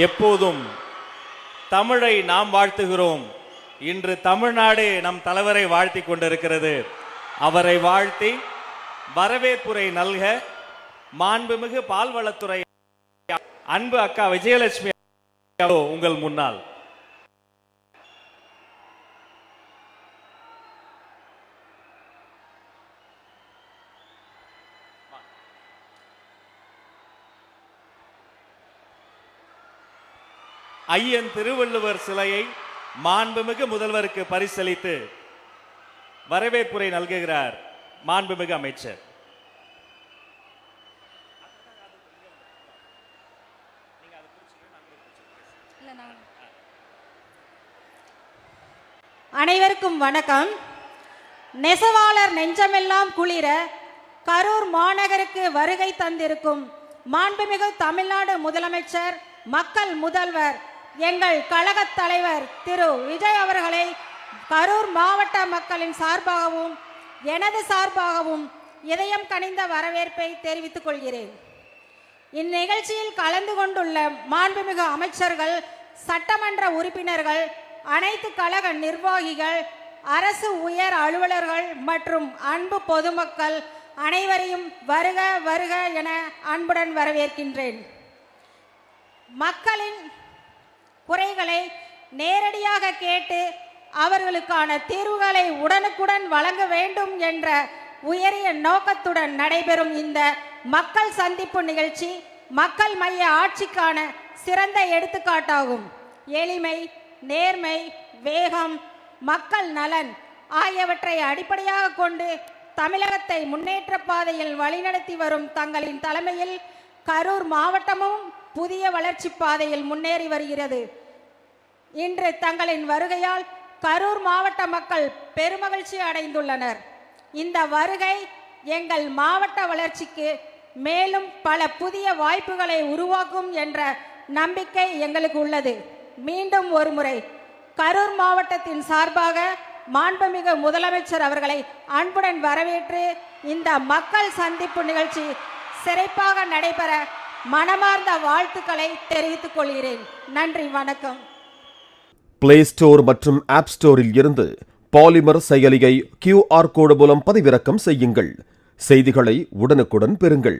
எப்போதும் தமிழை நாம் வாழ்த்துகிறோம். இன்று தமிழ்நாடு நம் தலைவரை வாழ்த்தி கொண்டிருக்கிறது. அவரை வாழ்த்தி வரவேற்புரை நல்க மாண்புமிகு பால்வளத்துறை அன்பு அக்கா விஜயலட்சுமி உங்கள் முன்னால். ஐயன் திருவள்ளுவர் சிலையை மாண்புமிகு முதல்வருக்கு பரிசளித்து வரவேற்புரை நல்குகிறார் மாண்புமிகு அமைச்சர். அனைவருக்கும் வணக்கம். நெசவாளர் நெஞ்சமெல்லாம் குளிர கரூர் மாநகருக்கு வருகை தந்திருக்கும் மாண்புமிகு தமிழ்நாடு முதலமைச்சர், மக்கள் முதல்வர், எங்கள் கழகத் தலைவர் திரு விஜய் அவர்களை கரூர் மாவட்ட மக்களின் சார்பாகவும் எனது சார்பாகவும் இதயம் கனிந்த வரவேற்பை தெரிவித்துக் கொள்கிறேன். இந்நிகழ்ச்சியில் கலந்து கொண்டுள்ள மாண்புமிகு அமைச்சர்கள், சட்டமன்ற உறுப்பினர்கள், அனைத்து கழக நிர்வாகிகள், அரசு உயர் அலுவலர்கள் மற்றும் அன்பு பொதுமக்கள் அனைவரையும் வருக வருக என அன்புடன் வரவேற்கின்றேன். மக்களின் குறைகளை நேரடியாக கேட்டு அவர்களுக்கான தீர்வுகளை உடனுக்குடன் வழங்க வேண்டும் என்ற உயரிய நோக்கத்துடன் நடைபெறும் இந்த மக்கள் சந்திப்பு நிகழ்ச்சி மக்கள் மைய ஆட்சிக்கான சிறந்த எடுத்துக்காட்டாகும். எளிமை, நேர்மை, வேகம், மக்கள் நலன் ஆகியவற்றை அடிப்படையாக கொண்டு தமிழகத்தை முன்னேற்ற பாதையில் வழிநடத்தி வரும் தங்களின் தலைமையில் கரூர் மாவட்டமும் புதிய வளர்ச்சி பாதையில் முன்னேறி வருகிறது. இன்று தங்களின் வருகையால் கரூர் மாவட்ட மக்கள் பெருமகிழ்ச்சி அடைந்துள்ளனர். இந்த வருகை எங்கள் மாவட்ட வளர்ச்சிக்கு மேலும் பல புதிய வாய்ப்புகளை உருவாக்கும் என்ற நம்பிக்கை எங்களுக்கு உள்ளது. மீண்டும் ஒருமுறை கரூர் மாவட்டத்தின் சார்பாக மாண்புமிகு முதலமைச்சர் அவர்களை அன்புடன் வரவேற்று இந்த மக்கள் சந்திப்பு நிகழ்ச்சி சிறப்பாக நடைபெற மனமார்ந்த வாழ்த்துக்களை தெரிவித்துக் கொள்கிறேன். நன்றி, வணக்கம். பிளே ஸ்டோர் மற்றும் ஆப் ஸ்டோரில் இருந்து பாலிமர் செயலியை QR கோடு மூலம் பதிவிறக்கம் செய்யுங்கள். செய்திகளை உடனுக்குடன் பெறுங்கள்.